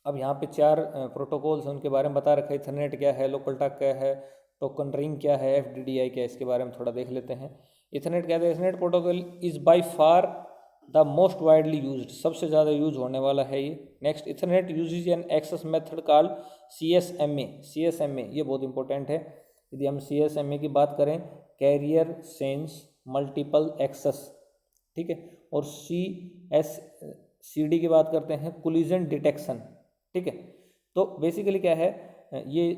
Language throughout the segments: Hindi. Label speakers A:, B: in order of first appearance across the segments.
A: अब यहाँ पे 4 प्रोटोकॉल्स हैं, उनके बारे में बता रखा है। इथरनेट क्या है, लोकल टाक क्या है, टोकन रिंग क्या है, FDDI क्या है, इसके बारे में थोड़ा देख लेते हैं। इथरनेट क्या है? Ethernet protocol is by far the most widely used, सबसे ज़्यादा यूज होने वाला है ये। Next, Ethernet uses an access method called CSMA। CSMA ये बहुत इंपॉर्टेंट है। यदि हम CSMA की बात करें, कैरियर सेंस मल्टीपल एक्सेस, ठीक है। और CSCD की बात करते हैं, कोलिजन डिटेक्शन, ठीक है। तो बेसिकली क्या है ये,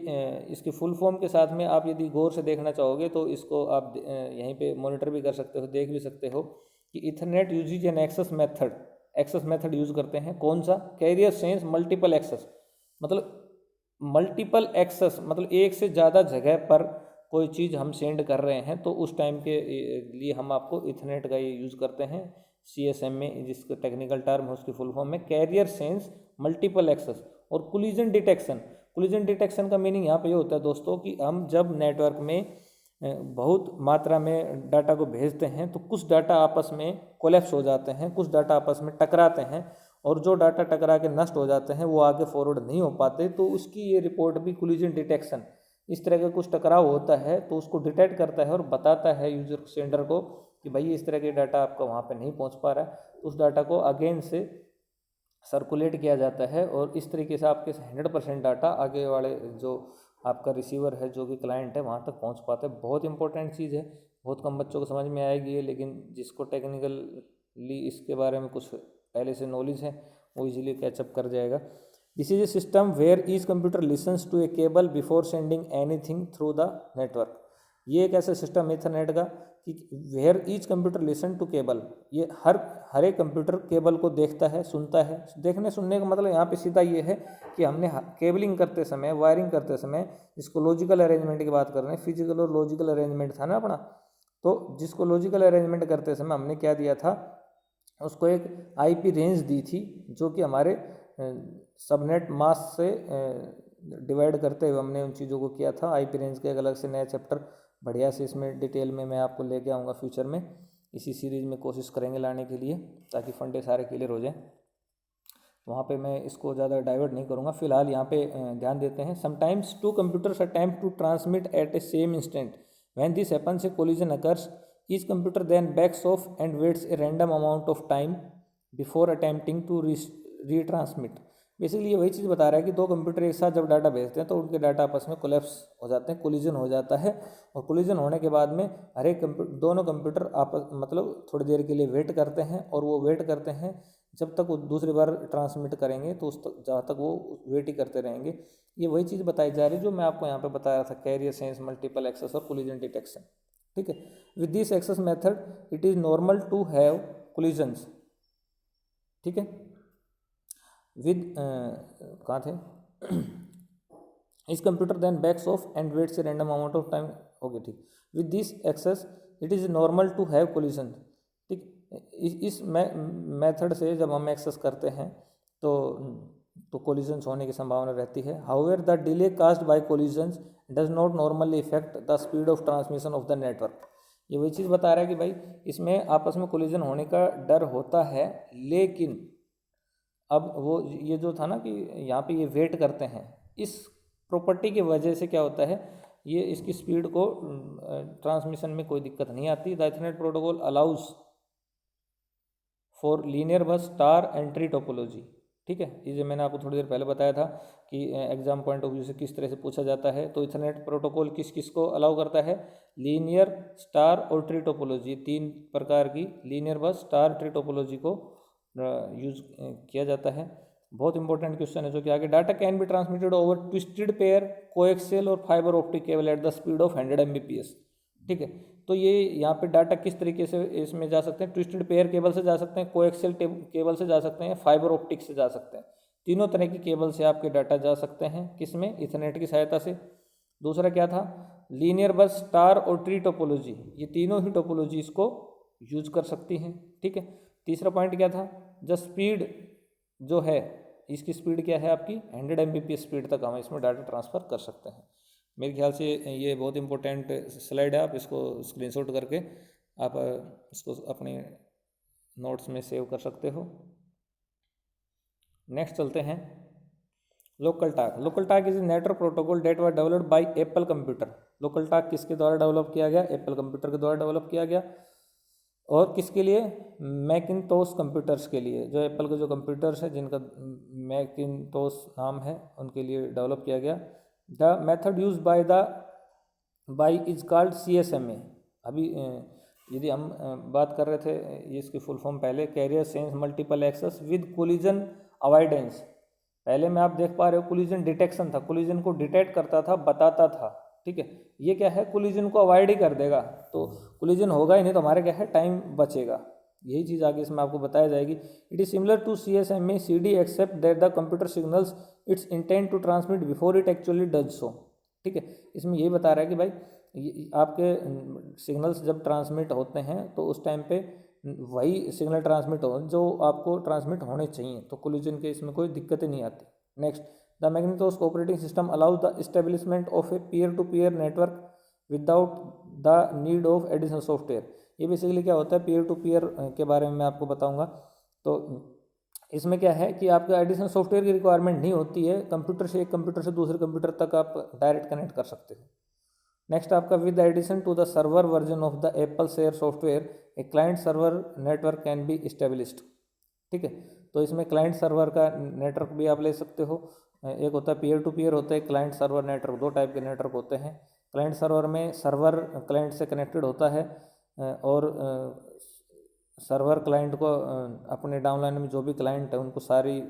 A: इसके फुल फॉर्म के साथ में आप यदि गौर से देखना चाहोगे तो इसको आप यहीं पे मॉनिटर भी कर सकते हो, देख भी सकते हो कि Ethernet uses an access method use करते हैं। कौन सा? कैरियर सेंस मल्टीपल एक्सेस, मतलब मल्टीपल एक्सेस मतलब एक से ज़्यादा जगह पर कोई चीज़ हम सेंड कर रहे हैं, तो उस टाइम के लिए हम आपको इथरनेट का ये यूज़ करते हैं। CSMA जिसका टेक्निकल टर्म है, उसकी फुल फॉर्म में कैरियर सेंस मल्टीपल एक्सेस। और कोलिजन डिटेक्शन का मीनिंग यहाँ पे ये होता है दोस्तों कि हम जब नेटवर्क में बहुत मात्रा में डाटा को भेजते हैं तो कुछ डाटा आपस में कोलैप्स हो जाते हैं, कुछ डाटा आपस में टकराते हैं, और जो डाटा टकरा के नष्ट हो जाते हैं वो आगे फॉरवर्ड नहीं हो पाते, तो उसकी ये रिपोर्ट भी कोलिजन डिटेक्शन, इस तरह का कुछ टकराव होता है तो उसको डिटेक्ट करता है और बताता है यूजर सेंडर को कि भाई इस तरह के डाटा आपका वहाँ पे नहीं पहुँच पा रहा है, तो उस डाटा को अगेन से सर्कुलेट किया जाता है और इस तरीके से आपके 100% डाटा आगे वाले जो आपका रिसीवर है, जो भी क्लाइंट है, वहाँ तक पहुँच पाता है। बहुत इंपॉर्टेंट चीज़ है, बहुत कम बच्चों को समझ में आएगी ये, लेकिन जिसको टेक्निकली इसके बारे में कुछ पहले से नॉलेज है वो इजीली कैचअप कर जाएगा। This is a system where each computer listens to a cable before sending anything through the network. ये एक ऐसा सिस्टम है इथरनेट का कि where each computer listen to cable, ये हर एक कंप्यूटर केबल को देखता है, सुनता है। देखने सुनने का मतलब यहाँ पे सीधा ये है कि हमने केबलिंग करते समय, वायरिंग करते समय, जिसको लॉजिकल अरेंजमेंट की बात कर रहे हैं, फिजिकल और लॉजिकल अरेंजमेंट था ना अपना, तो जिसको लॉजिकल अरेंजमेंट करते समय हमने क्या दिया था, उसको एक IP रेंज दी थी, जो कि हमारे सबनेट मास्क से डिवाइड करते हुए हमने उन चीज़ों को किया था। IP रेंज के एक अलग से नया चैप्टर बढ़िया से इसमें डिटेल में मैं आपको लेके आऊँगा फ्यूचर में, इसी सीरीज़ में कोशिश करेंगे लाने के लिए, ताकि फंडे सारे क्लियर हो जाएं। वहाँ पे मैं इसको ज़्यादा डाइवर्ट नहीं करूँगा, फिलहाल यहाँ पे ध्यान देते हैं। Sometimes two computers attempt to transmit at a same instant, when this happens a collision occurs, each computer then backs off and waits a random amount of time before attempting to retransmit. Basically ये वही चीज़ बता रहा है कि दो कंप्यूटर एक साथ जब डाटा भेजते हैं तो उनके डाटा आपस में कोलैप्स हो जाते हैं, कोलिजन हो जाता है, और कोलिजन होने के बाद में हर एक दोनों कंप्यूटर आपस मतलब थोड़ी देर के लिए वेट करते हैं, और वो वेट करते हैं जब तक वो दूसरी बार ट्रांसमिट करेंगे, तो उस तक जहाँ तक वो वेट ही करते रहेंगे। ये वही चीज़ बताई जा रही है जो मैं आपको यहाँ पे बता रहा था, कैरियर सेंस मल्टीपल एक्सेस और कोलिजन डिटेक्शन, ठीक है। With this access method it is normal to have collisions, ठीक है। विद कहाँ थे इस computer then backs off and waits a random amount of time, okay ठीक। With this access it is normal to have collision, ठीक। इस मेथड से जब हम एक्सेस करते हैं तो कोलिजन्स होने की संभावना रहती है। However the delay caused bye collisions does not normally effect the speed of transmission of the network. ये वही चीज़ बता रहा है कि भाई इसमें आपस में कोलिजन होने का डर होता है, लेकिन अब वो ये जो था ना कि यहाँ पे ये वेट करते हैं, इस प्रॉपर्टी की वजह से क्या होता है, ये इसकी स्पीड को ट्रांसमिशन में कोई दिक्कत नहीं आती। The Ethernet protocol allows for linear बस स्टार एंट्री टोपोलॉजी, ठीक है। ये मैंने आपको थोड़ी देर पहले बताया था कि एग्जाम पॉइंट ऑफ व्यू से किस तरह से पूछा जाता है। तो इथरनेट प्रोटोकॉल किस किस को अलाउ करता है, लीनियर, स्टार और ट्री टोपोलॉजी, 3 प्रकार की लीनियर बस, स्टार, ट्री टोपोलॉजी को यूज किया जाता है। बहुत इंपॉर्टेंट क्वेश्चन है जो कि आगे, data can be transmitted over twisted pair coaxial और fibre optic cable at the speed of 100 Mbps, ठीक है। तो ये यहाँ पे डाटा किस तरीके से इसमें जा सकते हैं, ट्विस्टेड पेयर केबल से जा सकते हैं, कोएक्सियल केबल से जा सकते हैं, फाइबर ऑप्टिक से जा सकते हैं। तीनों तरह की केबल से आपके डाटा जा सकते हैं, किसमें, इथरनेट की सहायता से। दूसरा क्या था, लीनियर बस, स्टार और ट्री टोपोलॉजी, ये तीनों ही टोपोलॉजी इसको यूज कर सकती हैं, ठीक है। तीसरा पॉइंट क्या था, द स्पीड जो है, इसकी स्पीड क्या है आपकी 100 Mbps स्पीड तक हम इसमें डाटा ट्रांसफ़र कर सकते हैं। मेरे ख्याल से ये बहुत इंपॉर्टेंट स्लाइड है, आप इसको स्क्रीनशॉट करके आप इसको अपने नोट्स में सेव कर सकते हो। नेक्स्ट चलते हैं, local talk is network protocol that was developed by Apple computer. Local talk किसके द्वारा डेवलप किया गया? एप्पल कंप्यूटर के द्वारा डेवलप किया गया। और किसके लिए? मैकिनटोश कंप्यूटर्स के लिए, जो एप्पल के जो कंप्यूटर्स हैं जिनका मैकिनटोश नाम है उनके लिए डेवलप किया गया। The method use bye is called CSMA। अभी यदि हम बात कर रहे थे, ये इसकी फुल फॉर्म पहले carrier sense multiple access with collision avoidance. पहले में आप देख पा रहे हो कोलिजन डिटेक्शन था, कोलिजन को डिटेक्ट करता था, बताता था, ठीक है। ये क्या है? कोलिजन को अवॉइड ही कर देगा, तो कोलिजन होगा ही नहीं, तो हमारे क्या है, टाइम बचेगा। यही चीज़ आगे इसमें आपको बताया जाएगी। It is similar to CSMA CD except that the computer signals its intent to transmit before it actually does so, ठीक है। इसमें यही बता रहा है कि भाई आपके सिग्नल्स जब ट्रांसमिट होते हैं तो उस टाइम पे वही सिग्नल ट्रांसमिट हो जो आपको ट्रांसमिट होने चाहिए, तो कोलिजन के इसमें कोई दिक्कत नहीं आती। Next, the magnetos operating system allows the establishment of a peer to peer network without the need of additional software. ये बेसिकली क्या होता है, पीयर टू पीयर के बारे में मैं आपको बताऊंगा। तो इसमें क्या है कि आपको एडिशनल सॉफ्टवेयर की रिक्वायरमेंट नहीं होती है, कंप्यूटर से एक कंप्यूटर से दूसरे कंप्यूटर तक आप डायरेक्ट कनेक्ट कर सकते हो। नेक्स्ट आपका, with addition to the server version of the AppleShare software a client server network can be established, ठीक है। तो इसमें क्लाइंट सर्वर का नेटवर्क भी आप ले सकते हो। एक होता है पीयर टू पीयर, होता है क्लाइंट सर्वर नेटवर्क। दो टाइप के नेटवर्क होते हैं। क्लाइंट सर्वर में सर्वर क्लाइंट से कनेक्टेड होता है और सर्वर क्लाइंट को अपने डाउनलाइन में जो भी क्लाइंट है उनको सारी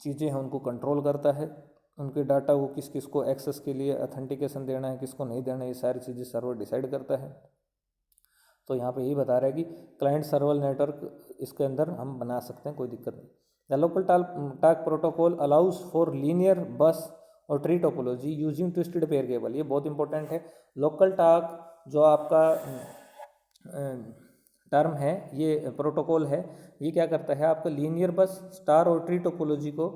A: चीज़ें हैं उनको कंट्रोल करता है, उनके डाटा को किस किस को एक्सेस के लिए अथेंटिकेशन देना है, किसको नहीं देना है, ये सारी चीज़ें सर्वर डिसाइड करता है। तो यहाँ पे यही बता रहा है कि क्लाइंट सर्वर नेटवर्क इसके अंदर हम बना सकते हैं, कोई दिक्कत नहीं। The LocalTalk protocol allows for linear bus और tree topology using twisted pair cable. ये बहुत इंपॉर्टेंट है। लोकल टाक जो आपका टर्म है, ये प्रोटोकॉल है, ये क्या करता है, आपका लीनियर बस, स्टार और ट्री टोपोलॉजी को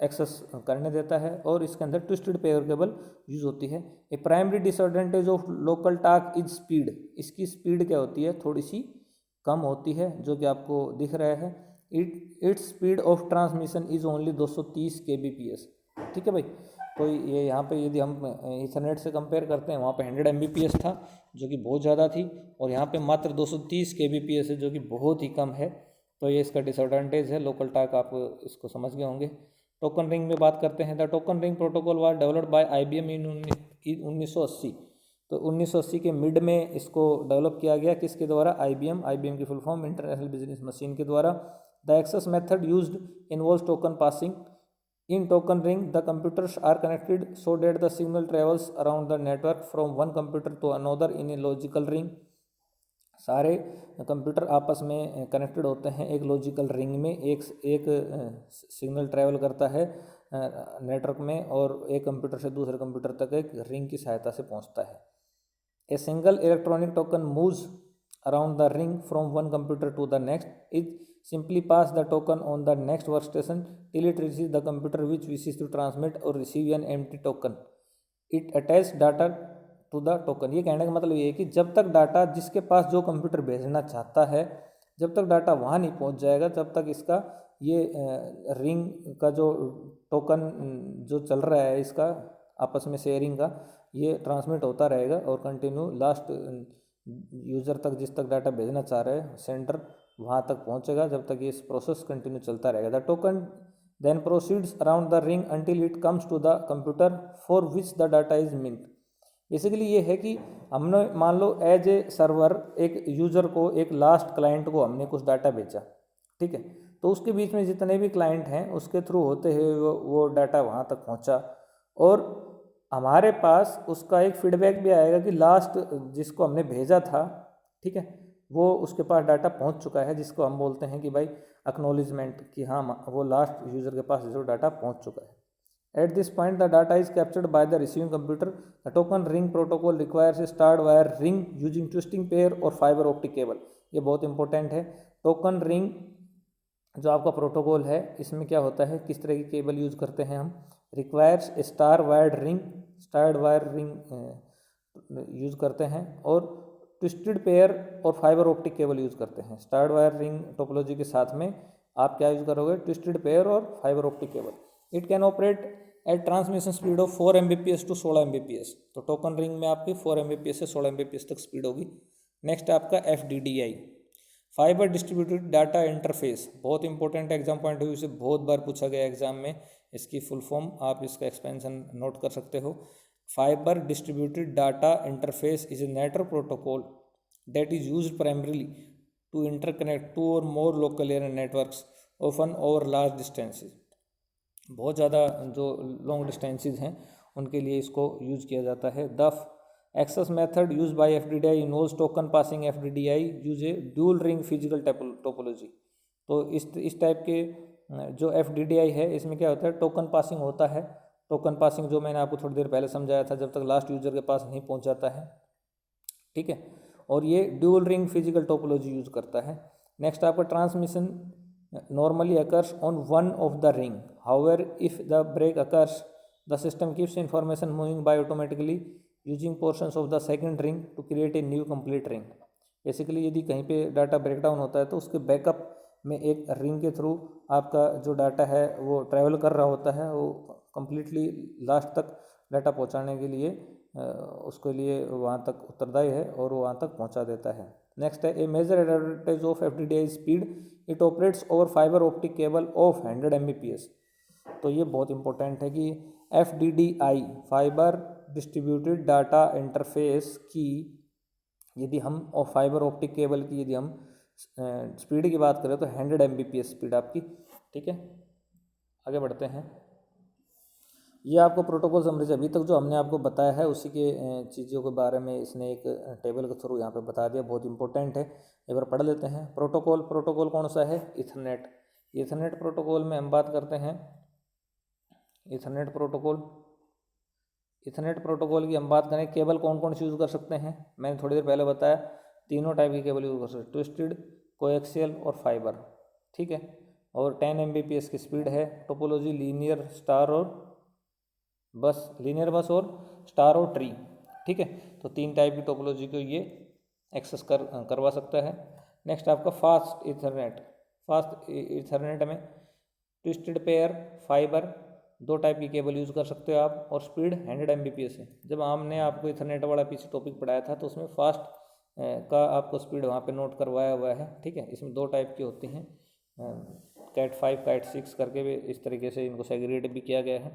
A: एक्सेस करने देता है और इसके अंदर ट्विस्टेड पेयर केबल यूज होती है। A primary disadvantage of local talk is speed. इसकी स्पीड क्या होती है, थोड़ी सी कम होती है, जो कि आपको दिख रहा है। Its speed of transmission is only 230 kbps, ठीक है भाई। तो ये यहाँ पे यदि हम इथरनेट से कंपेयर करते हैं, वहाँ पे 100 Mbps था जो कि बहुत ज़्यादा थी, और यहाँ पे मात्र 230 kbps है जो कि बहुत ही कम है। तो ये इसका डिसएडवांटेज है। लोकल टाक आप इसको समझ गए होंगे। टोकन रिंग में बात करते हैं। The token ring protocol was developed bye IBM इन 1980। तो 1980 के मिड में इसको डेवलप किया गया, किसके द्वारा? IBM की full form International Business Machine के द्वारा। The access method used involves token passing. In token ring, the computers are connected so that the signal travels around the network from one computer to another in a logical ring. सारे कंप्यूटर आपस में कनेक्टेड होते हैं एक लॉजिकल रिंग में, एक सिग्नल ट्रैवल करता है नेटवर्क में और एक कंप्यूटर से दूसरे कंप्यूटर तक एक रिंग की सहायता से पहुंचता है। A single electronic token moves around the ring from one computer to the next. It simply pass the token on the next workstation till it reaches the computer which wishes to transmit or receive an empty token. It attaches data to the token. ये कहने का मतलब ये है कि जब तक डाटा जिसके पास जो कंप्यूटर भेजना चाहता है, जब तक डाटा वहाँ नहीं पहुँच जाएगा तब तक इसका ये रिंग का जो टोकन जो चल रहा है इसका आपस में शेयरिंग का, ये ट्रांसमिट होता रहेगा और कंटिन्यू लास्ट यूज़र तक जिस तक डाटा भेजना चाह रहे हैं सेंटर वहाँ तक पहुँचेगा, जब तक ये प्रोसेस कंटिन्यू चलता रहेगा। The token then proceeds around the ring until it comes to the computer for which the data is meant. Basically ये है कि हमने मान लो एज ए सर्वर एक यूज़र को, एक लास्ट क्लाइंट को हमने कुछ डाटा भेजा, ठीक है। तो उसके बीच में जितने भी क्लाइंट हैं उसके थ्रू होते हुए वो डाटा वहाँ तक पहुँचा और हमारे पास उसका एक फीडबैक भी आएगा कि लास्ट जिसको हमने भेजा था, ठीक है, वो उसके पास डाटा पहुंच चुका है, जिसको हम बोलते हैं कि भाई एक्नॉलेजमेंट, कि हाँ वो लास्ट यूज़र के पास जो डाटा पहुंच चुका है। At this point the data is captured by the receiving computer. The token ring protocol requires a starred wire ring using twisting pair और फाइबर ऑप्टिक केबल। ये बहुत इंपॉर्टेंट है। टोकन रिंग जो आपका प्रोटोकॉल है इसमें क्या होता है, किस तरह की केबल यूज़ करते हैं हम, requires a star wired ring, starred wire ring use करते हैं और ट्विस्टेड पेयर और फाइबर ऑप्टिक केबल यूज़ करते हैं। स्टार्ड वायर रिंग टोपोलॉजी के साथ में आप क्या यूज़ करोगे, ट्विस्टेड पेयर और fibre optic cable. It can operate at transmission speed of 4 Mbps to 16 Mbps। तो टोकन रिंग में आपकी 4 Mbps से 16 Mbps तक स्पीड होगी। नेक्स्ट आपका FDDI, fibre distributed data interface, बहुत important exam point of view से बहुत बार पूछा गया एग्जाम में। इसकी फुल फॉर्म आप इसका एक्सपेंशन नोट कर सकते हो। Fibre distributed data interface is a network protocol that is used primarily to interconnect two or more local area networks often over large distances. बहुत ज़्यादा जो लॉन्ग डिस्टेंसेज हैं उनके लिए इसको यूज़ किया जाता है। The access method use by FDDI involves token passing. FDDI use a dual ring physical topology. तो इस टाइप के जो FDDI है इसमें क्या होता है, टोकन पासिंग होता है। टोकन पासिंग जो मैंने आपको थोड़ी देर पहले समझाया था, जब तक लास्ट यूजर के पास नहीं पहुंच जाता है, ठीक है। और ये dual ring physical topology use करता है। नेक्स्ट आपका transmission normally occurs on one of the ring. However, if the break occurs, the system keeps information moving by automatically using portions of the second ring to create a new complete ring. Basically यदि कहीं पे डाटा ब्रेकडाउन होता है तो उसके बैकअप में एक रिंग के थ्रू आपका जो डाटा है वो ट्रैवल कर रहा होता है, वो कम्प्लीटली लास्ट तक डाटा पहुंचाने के लिए उसके लिए वहाँ तक उत्तरदायी है और वो वहाँ तक पहुँचा देता है। नेक्स्ट है a major advantage of FDDI speed, it operates over fibre optic cable of 100 Mbps। तो ये बहुत इंपॉर्टेंट है कि FDDI fibre distributed data interface की यदि हम और फाइबर ऑप्टिक केबल की यदि हम स्पीड की बात करें तो 100 Mbps स्पीड आपकी, ठीक है। आगे बढ़ते हैं। ये आपको प्रोटोकॉल समरी अभी तक जो हमने आपको बताया है उसी के चीज़ों के बारे में इसने एक टेबल के थ्रू यहाँ पे बता दिया, बहुत इंपॉर्टेंट है। एक बार पढ़ लेते हैं। प्रोटोकॉल कौन सा है, इथरनेट। इथरनेट प्रोटोकॉल में हम बात करते हैं इथरनेट प्रोटोकॉल की हम बात करें, केबल कौन कौन सी यूज़ कर सकते हैं, मैंने थोड़ी देर पहले बताया तीनों टाइप की केबल यूज़ कर सकते हैं, ट्विस्टेड, कोएक्सियल और फाइबर, ठीक है। और 10 Mbps की स्पीड है। टोपोलॉजी लीनियर बस और स्टार और ट्री, ठीक है। तो 3 टाइप की टोपोलॉजी को ये एक्सेस करवा सकता है। नेक्स्ट आपका फास्ट इथरनेट में ट्विस्टेड पेयर फाइबर 2 टाइप की केबल यूज़ कर सकते हो आप, और स्पीड 100 Mbps है। जब हमने आपको इथरनेट वाला पीछे टॉपिक पढ़ाया था तो उसमें फास्ट का आपको स्पीड वहाँ पे नोट करवाया हुआ है, ठीक है। इसमें 2 टाइप की होती हैं, कैट 5 कैट 6 करके भी इस तरीके से इनको सेग्रीगेट भी किया गया है।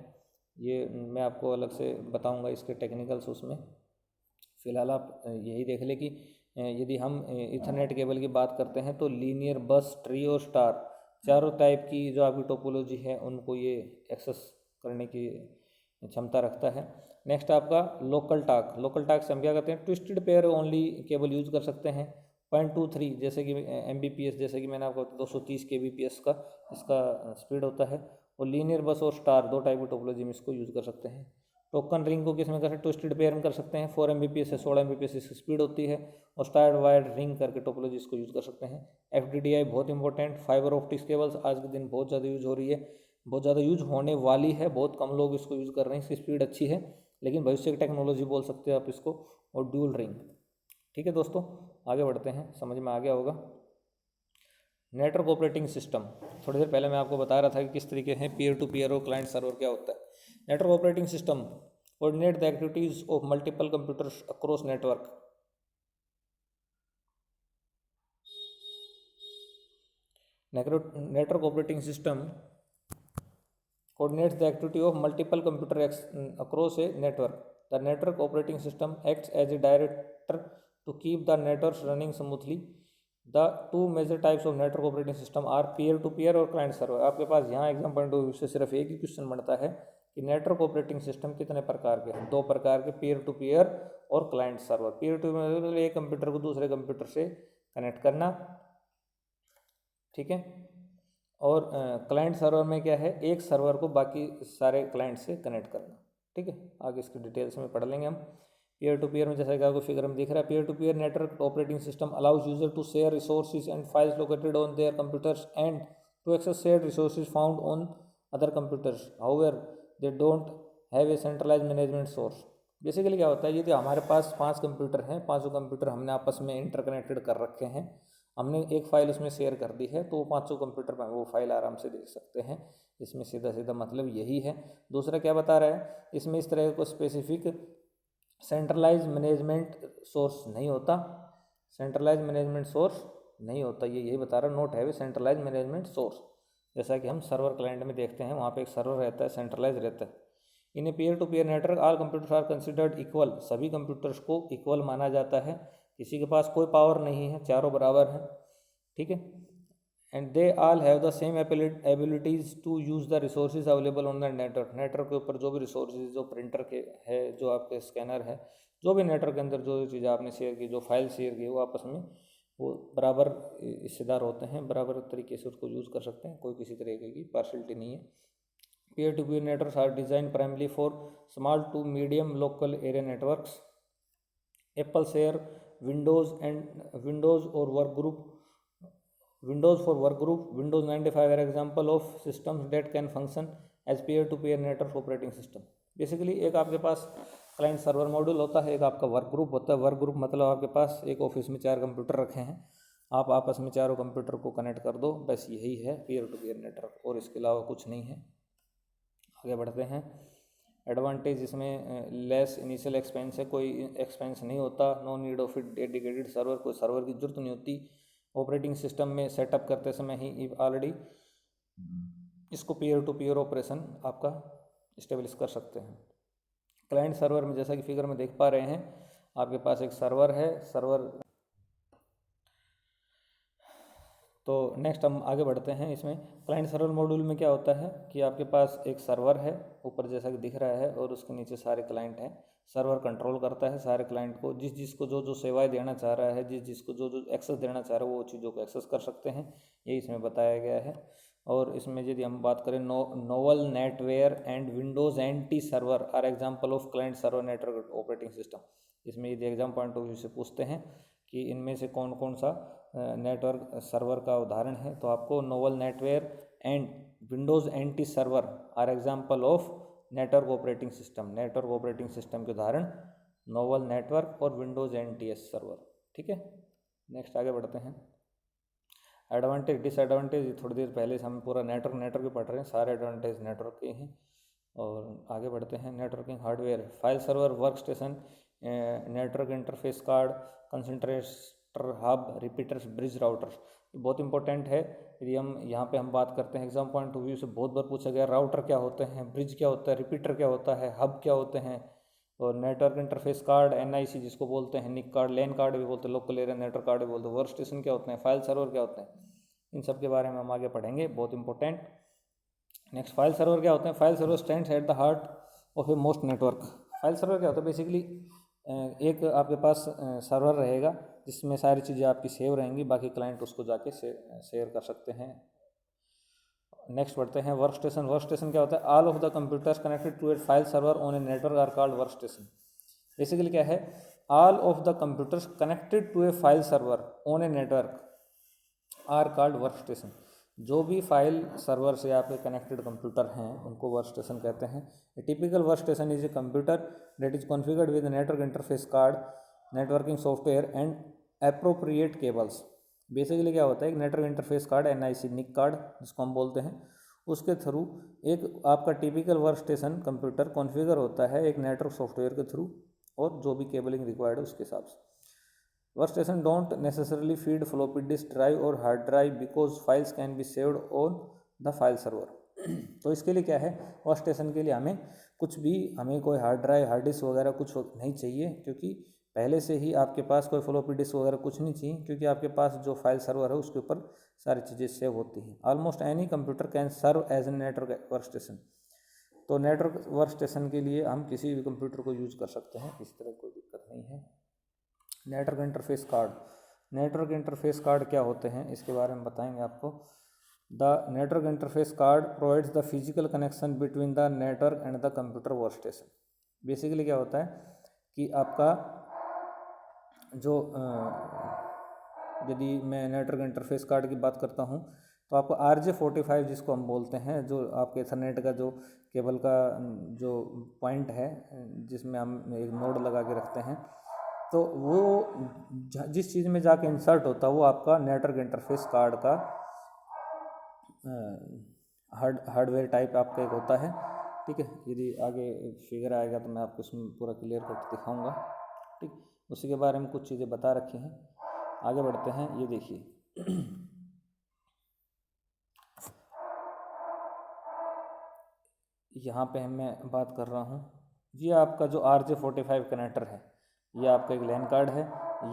A: ये मैं आपको अलग से बताऊंगा इसके टेक्निकल्स उसमें। फ़िलहाल आप यही देख ले कि यदि हम इथरनेट केबल की बात करते हैं तो लीनियर, बस, ट्री और स्टार, चारों टाइप की जो आपकी टोपोलॉजी है उनको ये एक्सेस करने की क्षमता रखता है। नेक्स्ट आपका लोकल टाक से हम क्या करते हैं, twisted pair only cable use कर सकते हैं। 0.23 जैसे कि Mbps, जैसे कि मैंने आपको 230 kbps का इसका स्पीड होता है। और लीनियर, बस और स्टार 2 टाइप की टोपोलॉजी में इसको यूज़ कर सकते हैं। टोकन रिंग को किस में कर सकते हैं, ट्विस्टेड पेयर में कर सकते हैं। 4 Mbps से 16 Mbps इसकी स्पीड होती है। और स्टार्ड वायर्ड रिंग करके टोपोलॉजी इसको यूज़ कर सकते हैं। FDDI बहुत इंपॉर्टेंट। फाइबर ऑप्टिक्स केबल्स आज के दिन बहुत ज़्यादा यूज़ हो रही है, बहुत ज़्यादा यूज़ होने वाली है, बहुत कम लोग इसको यूज़ कर रहे हैं, इसकी स्पीड अच्छी है, लेकिन भविष्य की टेक्नोलॉजी बोल सकते हो आप इसको। और ड्यूल रिंग, ठीक है दोस्तों। आगे बढ़ते हैं, समझ में आ गया होगा। नेटवर्क ऑपरेटिंग सिस्टम, थोड़ी देर पहले मैं आपको बता रहा था कि किस तरीके हैं पीयर टू पीयर और क्लाइंट सर्वर क्या होता है। Network operating system coordinate the activities of multiple computers across network. Network operating system coordinates the activity of multiple computers across a network. The network operating system acts as a director to keep the networks running smoothly. The 2 major types of network operating system are peer-to-peer और client server। आपके पास यहाँ एग्जाम पॉइंट ऑफ व्यू से सिर्फ एक ही क्वेश्चन बनता है कि नेटवर्क ऑपरेटिंग सिस्टम कितने प्रकार के हैं। 2 प्रकार के, पेयर टू पेयर और client server. Pair to pair मतलब एक कंप्यूटर को दूसरे कंप्यूटर से कनेक्ट करना, ठीक है। और क्लाइंट सर्वर में क्या है, एक सर्वर को बाकी सारे क्लाइंट से कनेक्ट करना, ठीक है। आगे इसकी डिटेल्स में पढ़ लेंगे हम। पीयर टू पीयर में जैसा कि आपको फिगर में दिख रहा है, peer to peer network operating system allows user to share resources and files located on their computers and to access shared resources found on other computers. However they don't have a centralize management source. Basically क्या होता है, यदि हमारे पास 5 कंप्यूटर हैं, 5 कंप्यूटर हमने आपस में इंटरकनेक्टेड कर रखे हैं, हमने एक फ़ाइल उसमें शेयर कर दी है तो वो 500 कंप्यूटर पर वो फाइल आराम से देख सकते हैं। इसमें सीधा सीधा मतलब यही है। दूसरा क्या बता रहा है, इसमें इस तरह को स्पेसिफिक सेंट्रलाइज मैनेजमेंट सोर्स नहीं होता, सेंट्रलाइज मैनेजमेंट सोर्स नहीं होता, ये यही बता रहा, नोट है वे सेंट्रलाइज मैनेजमेंट सोर्स। जैसा कि हम सर्वर क्लाइंट में देखते हैं, वहाँ पे एक सर्वर रहता है, सेंट्रलाइज रहता है। In a peer to peer network all computers are considered equal, सभी कंप्यूटर्स को इक्वल माना जाता है, किसी के पास कोई पावर नहीं है, चारों बराबर हैं, ठीक है। And they all have the same abilities to use the resources available on the network, network के ऊपर जो भी रिसोर्सेज, जो प्रिंटर के है, जो आपके स्कैनर है, जो भी नेटवर्क के अंदर जो चीज़ आपने शेयर की, जो फाइल शेयर की, वो आपस में वो बराबर हिस्सेदार होते हैं, बराबर तरीके से उसको यूज़ कर सकते हैं, कोई किसी तरीके की पार्शलिटी नहीं है। Peer to peer networks are design primarily for small to medium local area networks. Apple share Windows और work group, Windows for work group, Windows 95 are example of systems that can function as peer to peer network operating system. Basically एक आपके पास क्लाइंट सर्वर मॉड्यूल होता है, एक आपका वर्क ग्रुप होता है। वर्क ग्रुप मतलब आपके पास एक ऑफिस में 4 कंप्यूटर रखे हैं, आप आपस में चारों कंप्यूटर को कनेक्ट कर दो, बस यही है पीयर टू पीयर नेटवर्क, और इसके अलावा कुछ नहीं है। आगे बढ़ते हैं। एडवांटेज इसमें लेस इनिशियल एक्सपेंस है, कोई एक्सपेंस नहीं होता। No need of it dedicated server, कोई सर्वर की जरूरत नहीं होती। ऑपरेटिंग सिस्टम में सेटअप करते समय ही ऑलरेडी इसको पीयर टू पीयर ऑपरेशन आपका इस्टेब्लिश कर सकते हैं। क्लाइंट सर्वर में जैसा कि फिगर में देख पा रहे हैं, आपके पास एक सर्वर है, सर्वर। तो नेक्स्ट हम आगे बढ़ते हैं। इसमें क्लाइंट सर्वर मॉड्यूल में क्या होता है कि आपके पास एक सर्वर है ऊपर जैसा कि दिख रहा है, और उसके नीचे सारे क्लाइंट हैं। सर्वर कंट्रोल करता है सारे क्लाइंट को, जिस जिसको जो जो सेवाएं देना चाह रहा है, जिस जिसको जो जो एक्सेस देना चाह रहा है, वो चीज़ों को एक्सेस कर सकते हैं, यही इसमें बताया गया है। और इसमें यदि हम बात करें, Novell NetWare and Windows NT server are example of client server network operating system. इसमें यदि एग्जाम पॉइंट ऑफ व्यू से पूछते हैं कि इनमें से कौन कौन सा नेटवर्क सर्वर का उदाहरण है, तो आपको Novell NetWare and Windows NT server are example of network operating system. Network operating system के उदाहरण नोवल नेटवर्क और विंडोज़ एनटीएस सर्वर, ठीक है। नेक्स्ट आगे बढ़ते हैं। एडवांटेज डिसएडवांटेज, थोड़ी देर पहले से हम पूरा नेटवर्क ही पढ़ रहे हैं, सारे एडवांटेज नेटवर्क के हैं। और आगे बढ़ते हैं। Networking hardware, file server, work station, network interface card, concentrator, hub, repeaters, bridge, routers. बहुत इंपॉर्टेंट है। यदि हम यहाँ पे हम बात करते हैं एग्जाम पॉइंट ऑफ व्यू से, बहुत बार पूछा गया राउटर क्या होते हैं, ब्रिज क्या होता है, रिपीटर क्या होता है, हब क्या होते हैं, और नेटवर्क इंटरफेस कार्ड, NIC जिसको बोलते हैं, निक कार्ड, लैन कार्ड भी बोलते हैं, लोकल एरिया नेटवर्क कार्ड भी बोलते हैं, वर्क स्टेशन क्या होते हैं, फाइल सर्वर क्या होते हैं, इन सब के बारे में हम आगे पढ़ेंगे, बहुत इंपॉर्टेंट। नेक्स्ट, फाइल सर्वर क्या होते हैं। File server stands at the heart of a most network. File server क्या होता है, बेसिकली एक आपके पास सर्वर रहेगा जिसमें सारी चीज़ें आपकी सेव रहेंगी, बाकी क्लाइंट उसको जाके शेयर कर सकते हैं। नेक्स्ट बढ़ते हैं। Work station. वर्क स्टेशन क्या होता है, all of the computers connected to a file server on a network are called work station. Basically क्या है, all of the computers connected to a file server on a network are called work station. जो भी फाइल सर्वर से आपके कनेक्टेड कंप्यूटर हैं उनको वर्क स्टेशन कहते हैं। ए typical work station is a computer that is configured with network interface card, networking software and appropriate cables. Basically क्या होता है, एक नेटवर्क इंटरफेस कार्ड, NIC निक कार्ड जिसको हम बोलते हैं, उसके थ्रू एक आपका typical work station computer configure होता है एक नेटवर्क सॉफ्टवेयर के थ्रू, और जो भी केबलिंग रिक्वायर्ड है उसके हिसाब से। Work station don't necessarily feed floppy disk drive or hard drive because files can be saved on the file server. तो इसके लिए क्या है, वर्क स्टेशन के लिए हमें कोई हार्ड ड्राइव, हार्ड डिस्क वगैरह कुछ नहीं चाहिए, क्योंकि पहले से ही आपके पास कोई फ्लॉपी डिस्क वगैरह कुछ नहीं चाहिए, क्योंकि आपके पास जो फाइल सर्वर है उसके ऊपर सारी चीज़ें सेव होती हैं। Almost any computer can serve as a network work station. तो नेटवर्क वर्क स्टेशन के लिए हम किसी भी कंप्यूटर को यूज़ कर सकते हैं, किसी तरह कोई दिक्कत नहीं है। Network interface card. Network interface card क्या होते हैं, इसके बारे में बताएंगे आपको। The network interface card provides the physical connection between the network and the computer work station. Basically क्या होता है कि आपका जो यदि मैं नेटवर्क इंटरफेस कार्ड की बात करता हूँ, तो आपको RJ45 जिसको हम बोलते हैं, जो आपके इथरनेट का जो केबल का जो पॉइंट है जिसमें हम एक नोड लगा के रखते हैं, तो वो जिस चीज़ में जाके इंसर्ट होता है वो आपका नेटवर्क इंटरफेस कार्ड का हार्डवेयर टाइप आपका एक होता है। ठीक है, यदि आगे फिगर आएगा तो मैं आपको इसमें पूरा क्लियर करके दिखाऊंगा। ठीक, उसी के बारे में कुछ चीज़ें बता रखी हैं। आगे बढ़ते हैं, ये देखिए यहाँ पे मैं बात कर रहा हूँ, ये आपका जो RJ45 कनेक्टर है, ये आपका एक लैन कार्ड है।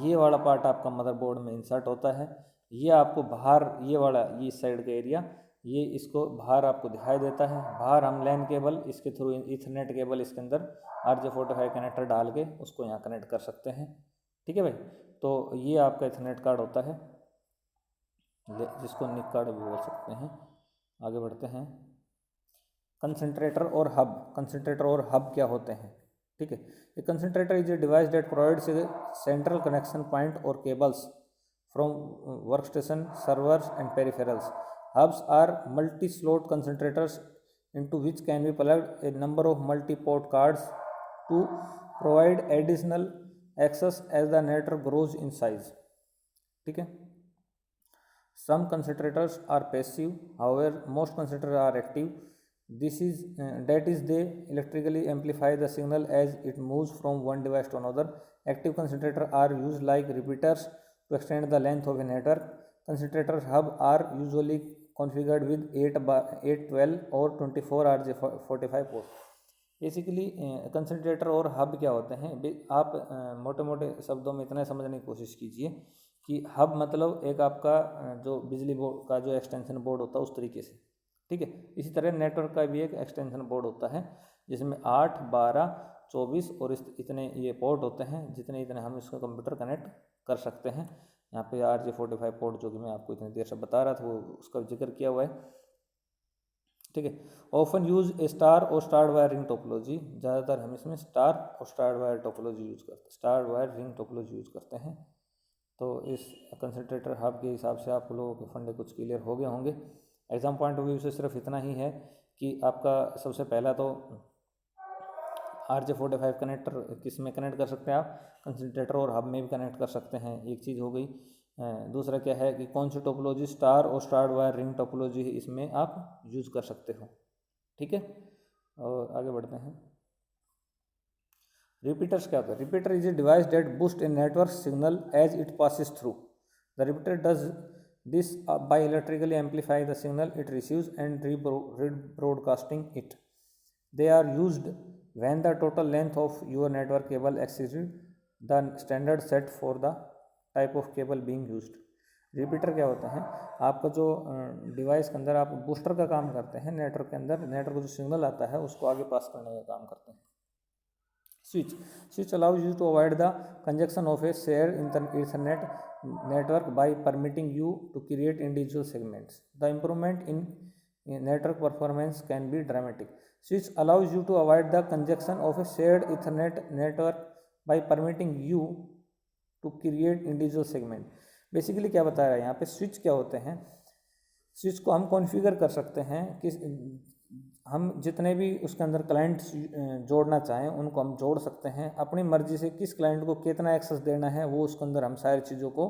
A: ये वाला पार्ट आपका मदरबोर्ड में इंसर्ट होता है। ये आपको बाहर, ये वाला, ये साइड का एरिया, ये इसको बाहर आपको दिखाई देता है। बाहर हम लैन केबल इसके थ्रू, ईथरनेट केबल इसके अंदर RJ45 कनेक्टर डाल के उसको यहाँ कनेक्ट कर सकते हैं। ठीक है भाई, तो ये आपका ईथरनेट कार्ड होता है, जिसको निक कार्ड भी बोल सकते हैं। आगे बढ़ते हैं, कंसंट्रेटर और हब। कंसंट्रेटर और हब क्या होते हैं? ठीक है, a concentrator is a device that provides a central connection point or cables from workstation, servers and peripherals. Hubs are multi-slot concentrators into which can be plugged a number of multi-port cards to provide additional access as the network grows in size. ठीक है, some concentrators are passive, however most concentrators are active. This is that is they electrically amplify the signal as it moves from one device to another. Active concentrators are used like repeaters to extend the length of a network. Concentrator hub are usually configured with 8, 12 और 24 RJ45 पोर्ट। बेसिकली कंसंट्रेटर और हब क्या होते हैं, आप मोटे मोटे शब्दों में इतना समझने की कोशिश कीजिए कि हब मतलब एक आपका जो बिजली बोर्ड का जो एक्सटेंशन बोर्ड होता है उस तरीके से। ठीक है, इसी तरह नेटवर्क का भी एक एक्सटेंशन बोर्ड होता है जिसमें 8, 12, 24 और इतने ये पोर्ट होते हैं, जितने इतने हम इसका कंप्यूटर कनेक्ट कर सकते हैं। यहाँ पे RJ45 पोर्ट जो कि मैं आपको इतनी देर से बता रहा था वो उसका जिक्र किया हुआ है। ठीक है, ऑफन यूज ए स्टार और स्टार वायर रिंग टोपोलॉजी। ज़्यादातर हम इसमें स्टार और स्टार वायर टोपोलॉजी यूज़ करते हैं, star wire ring topology use करते हैं। तो इस कंसंट्रेटर हब के हिसाब से आप लोगों के फंडे कुछ क्लियर हो गए होंगे। एग्जाम पॉइंट ऑफ व्यू से सिर्फ इतना ही है कि आपका सबसे पहला तो RJ45 कनेक्टर किस में कनेक्ट कर सकते हैं आप, कंसंट्रेटर और हब में भी कनेक्ट कर सकते हैं, एक चीज़ हो गई। दूसरा क्या है कि कौन सी टोपोलॉजी, स्टार और स्टार वायर रिंग टोपोलॉजी इसमें आप यूज़ कर सकते हो। ठीक है, और आगे बढ़ते हैं। रिपीटर्स क्या होता है? Repeater is a device that boost a network signal as it passes through. The repeater does this by electrically amplify the signal it receives and rebroadcasting it. They are used when the total length of your network cable exceeds the standard set for the type of cable being used. Repeater क्या होता है? आपका जो डिवाइस के अंदर आप बूस्टर का काम करते हैं, नेटवर्क के अंदर नेटवर्क को जो सिग्नल आता है उसको आगे पास करने का काम करते हैं। Switch allows you to avoid the congestion of a shared Ethernet network by permitting you to create individual segments. The improvement in network performance can be dramatic. Switch allows you to avoid the congestion of a shared Ethernet network by permitting you to create individual segment. Basically क्या बता रहा है यहाँ पे, स्विच क्या होते हैं? स्विच को हम कॉन्फ़िगर कर सकते हैं कि हम जितने भी उसके अंदर क्लाइंट जोड़ना चाहें उनको हम जोड़ सकते हैं अपनी मर्ज़ी से। किस क्लाइंट को कितना एक्सेस देना है वो उसके अंदर हम सारी चीज़ों को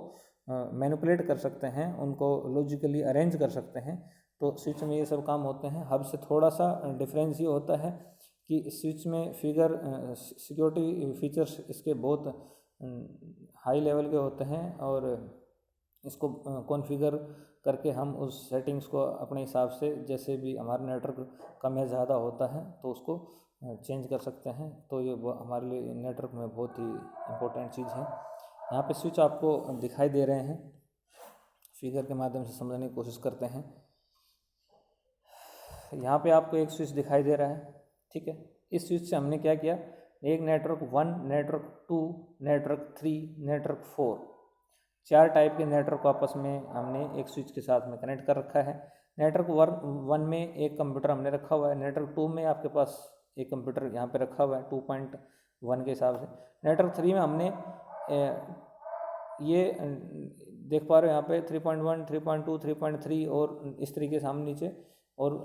A: मैनिपुलेट कर सकते हैं, उनको लॉजिकली अरेंज कर सकते हैं। तो स्विच में ये सब काम होते हैं। हब से थोड़ा सा डिफरेंस ये होता है कि स्विच में सिक्योरिटी फीचर्स इसके बहुत हाई लेवल के होते हैं और इसको कॉन्फ़िगर करके हम उस सेटिंग्स को अपने हिसाब से, जैसे भी हमारा नेटवर्क कम या ज़्यादा होता है तो उसको चेंज कर सकते हैं। तो ये हमारे लिए नेटवर्क में बहुत ही इम्पोर्टेंट चीज़ है। यहाँ पे स्विच आपको दिखाई दे रहे हैं, फिगर के माध्यम से समझने की कोशिश करते हैं। यहाँ पे आपको एक स्विच दिखाई दे रहा है, ठीक है। इस स्विच से हमने क्या किया, एक network 1, network 2, network 3, network 4, 4 type के नेटवर्क को आपस में हमने एक स्विच के साथ में कनेक्ट कर रखा है। नेटवर्क 1 में एक कंप्यूटर हमने रखा हुआ है, नेटवर्क 2 में आपके पास एक कंप्यूटर यहाँ पे रखा हुआ है 2.1 के हिसाब से। नेटवर्क 3 में हमने ये देख पा रहे हो यहाँ पे 3.1, 3.2, 3.3 और इस तरीके से हम नीचे और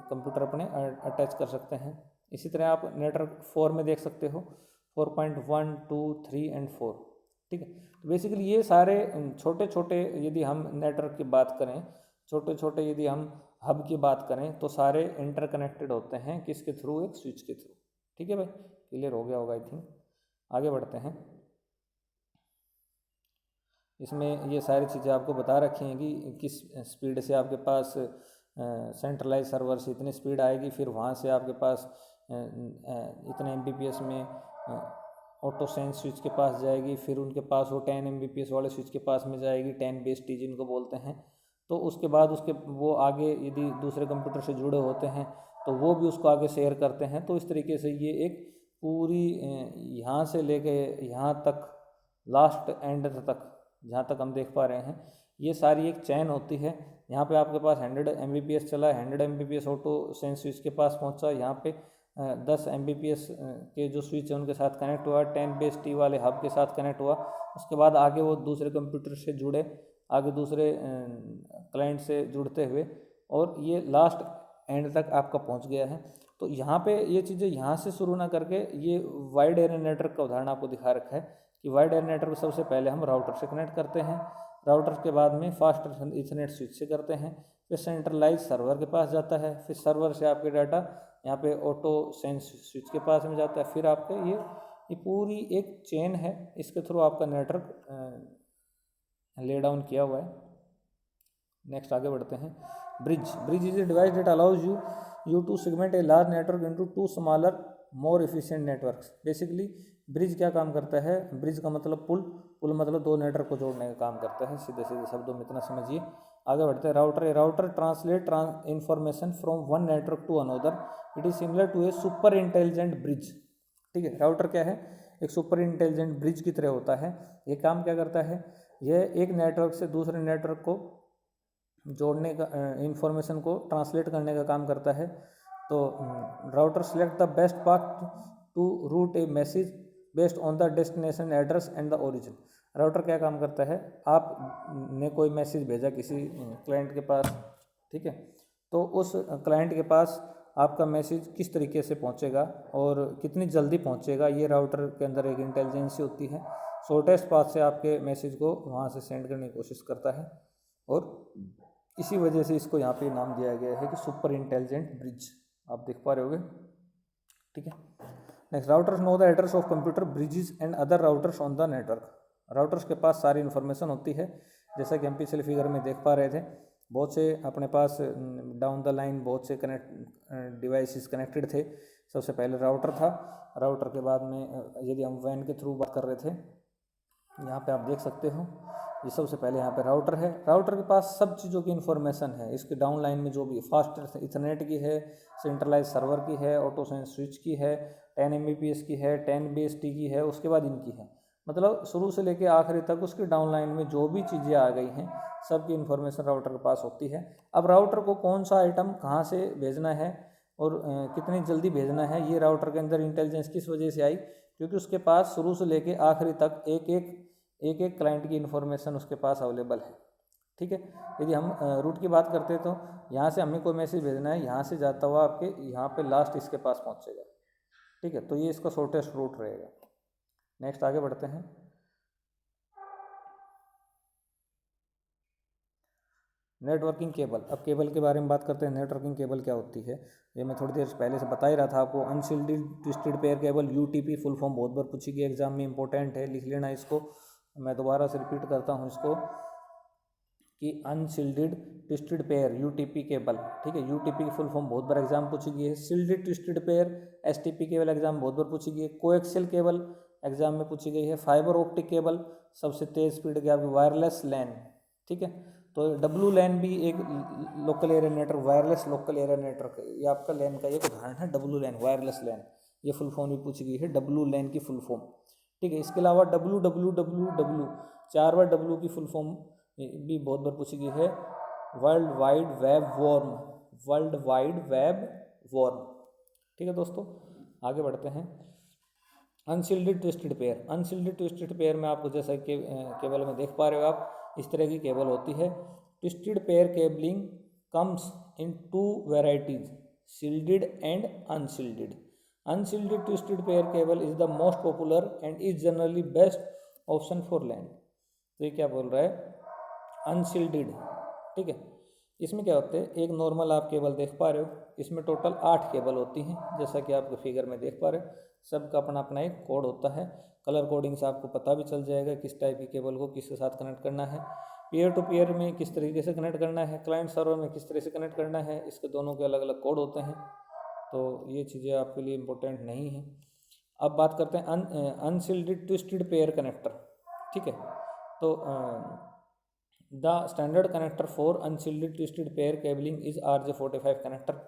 A: कंप्यूटर अपने अटैच कर सकते हैं। इसी तरह आप नेटवर्क 4 में देख सकते हो 4.1, 2, 3 एंड 4। ठीक है। तो बेसिकली ये सारे छोटे छोटे, यदि हम नेटवर्क की बात करें, छोटे छोटे यदि हम हब की बात करें, तो सारे इंटरकनेक्टेड होते हैं किसके थ्रू, एक स्विच के थ्रू। ठीक है भाई, क्लियर हो गया होगा आई थिंक। आगे बढ़ते हैं। इसमें ये सारी चीज़ें आपको बता रखी हैं कि किस स्पीड से आपके पास सेंट्रलाइज सर्वर से इतनी स्पीड आएगी, फिर वहाँ से आपके पास इतने एमबीपीएस में ऑटो सेंस स्विच के पास जाएगी, फिर उनके पास वो 10 एमबीपीएस वाले स्विच के पास में जाएगी, 10 बेस टी जिनको बोलते हैं। तो उसके बाद उसके वो आगे यदि दूसरे कंप्यूटर से जुड़े होते हैं तो वो भी उसको आगे शेयर करते हैं। तो इस तरीके से ये एक पूरी यहाँ से लेके यहाँ तक लास्ट एंड तक, जहाँ तक हम देख पा रहे हैं, ये सारी एक चैन होती है। यहाँ पे आपके पास 100 एमबीपीएस चला, 100 एमबीपीएस ऑटो सेंस स्विच के पास पहुँचा, यहाँ पे 10 एमबीपीएस के जो स्विच है उनके साथ कनेक्ट हुआ, 10 बेस टी वाले हब के साथ कनेक्ट हुआ। उसके बाद आगे वो दूसरे कंप्यूटर से जुड़े, आगे दूसरे क्लाइंट से जुड़ते हुए, और ये लास्ट एंड तक आपका पहुंच गया है। तो यहाँ पे ये चीज़ें यहाँ से शुरू ना करके, ये वाइड एरिया नेटवर्क का उदाहरण आपको दिखा रखा है कि वाइड एरिया नेटवर्क सबसे पहले हम राउटर से कनेक्ट करते हैं, राउटर के बाद में फास्ट इथरनेट स्विच से करते हैं, फिर सेंट्रलाइज सर्वर के पास जाता है, फिर सर्वर से आपके डाटा यहाँ पे ऑटो सेंस स्विच के पास में जाता है, फिर आपके ये पूरी एक चेन है, इसके थ्रू आपका नेटवर्क ले डाउन किया हुआ है। नेक्स्ट आगे बढ़ते हैं। Bridge is a device that allows you to segment a large network into 2 smaller more efficient networks. Basically bridge क्या काम करता है, ब्रिज का मतलब पुल मतलब 2 नेटवर्क को जोड़ने का काम करता है, सीधे सीधे शब्दों में इतना समझिए। आगे बढ़ते हैं। Router translate information from one network to another, it is similar to a super intelligent bridge. ठीक है, राउटर क्या है, एक सुपर इंटेलिजेंट ब्रिज की तरह होता है। ये काम क्या करता है, यह एक नेटवर्क से दूसरे नेटवर्क को जोड़ने का, इंफॉर्मेशन को ट्रांसलेट करने का काम करता है। तो router select the best path to route a message based on the destination address and the origin. Router क्या काम करता है, आप ने कोई मैसेज भेजा किसी क्लाइंट के पास, ठीक है, तो उस क्लाइंट के पास आपका मैसेज किस तरीके से पहुंचेगा और कितनी जल्दी पहुंचेगा, ये राउटर के अंदर एक इंटेलिजेंसी होती है। शॉर्टेस्ट पाथ से आपके मैसेज को वहाँ से सेंड करने की कोशिश करता है, और इसी वजह से इसको यहाँ पे नाम दिया गया है कि सुपर इंटेलिजेंट ब्रिज। आप देख पा रहे होगे, ठीक है। Next, routers know the address of computer bridges and other routers on the network. Routers के पास सारी इन्फॉर्मेशन होती है, जैसा कि हम पिछले फिगर में देख पा रहे थे। बहुत से अपने पास डाउन द लाइन बहुत से डिवाइसेस कनेक्टेड थे। सबसे पहले राउटर था, राउटर के बाद में यदि हम वैन के थ्रू बात कर रहे थे, यहाँ पे आप देख सकते हो, ये सबसे पहले यहाँ पे राउटर है। राउटर के पास सब चीज़ों की इन्फॉर्मेशन है, इसके डाउन लाइन में जो भी फास्ट इथरनेट की है, सेंट्रलाइज सर्वर की है, ऑटो सेंस स्विच की है, 10 एमबीपीएस की है, 10 बेस टी की है, उसके बाद इनकी है। मतलब शुरू से लेके आखिरी तक उसके डाउन लाइन में जो भी चीज़ें आ गई हैं, सबकी इन्फॉर्मेशन राउटर के पास होती है। अब राउटर को कौन सा आइटम कहाँ से भेजना है और कितनी जल्दी भेजना है, ये राउटर के अंदर इंटेलिजेंस किस वजह से आई, क्योंकि उसके पास शुरू से लेके आखिरी तक एक एक क्लाइंट की इन्फॉर्मेशन उसके पास अवेलेबल है। ठीक है, यदि हम रूट की बात करते हैं तो यहाँ से हमें कोई मैसेज भेजना है, यहाँ से जाता हुआ आपके यहाँ पे लास्ट इसके पास पहुँचेगा। ठीक है, तो ये इसका शॉर्टेस्ट रूट रहेगा। नेक्स्ट आगे बढ़ते हैं। Networking cable. अब केबल के बारे में बात करते हैं। नेटवर्किंग केबल क्या होती है, ये मैं थोड़ी देर पहले से बता ही रहा था आपको। Unshielded twisted pair cable, UTP full form बहुत बार पूछी गई एग्जाम में, इंपॉर्टेंट है, लिख लेना इसको। मैं दोबारा से रिपीट करता हूँ इसको कि unshielded twisted pair UTP cable. ठीक है, यूटीपी की फुल फॉर्म बहुत बार एग्जाम पूछी गई है। Shielded twisted pair STP cable exam बहुत बार पूछी गई है। कोएक्सियल केबल एग्जाम में पूछी गई है। फाइबर ऑप्टिक केबल सबसे तेज स्पीड की आपकी वायरलेस लैन। ठीक है, तो डब्लू लैन भी एक local area network, wireless local area network है, ये आपका लैन का एक उदाहरण है। डब्लू लैन, वायरलेस लैन, ये फुल फॉर्म भी पूछी गई है, डब्लू लैन की फुल फॉर्म। ठीक है, इसके अलावा डब्लू डब्लू डब्लू डब्लू 4 बार डब्लू की फुल फॉर्म भी बहुत बार पूछी गई है, world wide web worm, world wide web worm. ठीक है दोस्तों, आगे बढ़ते हैं। Unshielded twisted pair. Unshielded twisted pair में आपको जैसा कि केबल में देख पा रहे हो आप, इस तरह की केबल होती है। Twisted pair cabling comes in 2 varieties, shielded and unshielded. Unshielded twisted pair cable is the most popular and is generally best option 4 land. तो ये क्या बोल रहा है, अनशील्डेड, ठीक है। इसमें क्या होता है, एक नॉर्मल आप केबल देख पा रहे हो, इसमें टोटल 8 केबल होती हैं, जैसा कि आप फिगर में देख पा रहे हो। सबका अपना अपना एक कोड होता है। कलर कोडिंग से आपको पता भी चल जाएगा किस टाइप की केबल को किसके साथ कनेक्ट करना है, पीयर टू पीयर में किस तरीके से कनेक्ट करना है, क्लाइंट सर्वर में किस तरह से कनेक्ट करना है, इसके दोनों के अलग अलग कोड होते हैं। तो ये चीज़ें आपके लिए इम्पोर्टेंट नहीं हैं। अब बात करते हैं अनशील्डेड ट्विस्टेड पेयर कनेक्टर, ठीक है। तो the standard connector for unshielded twisted pair cabling is RJ45 connector.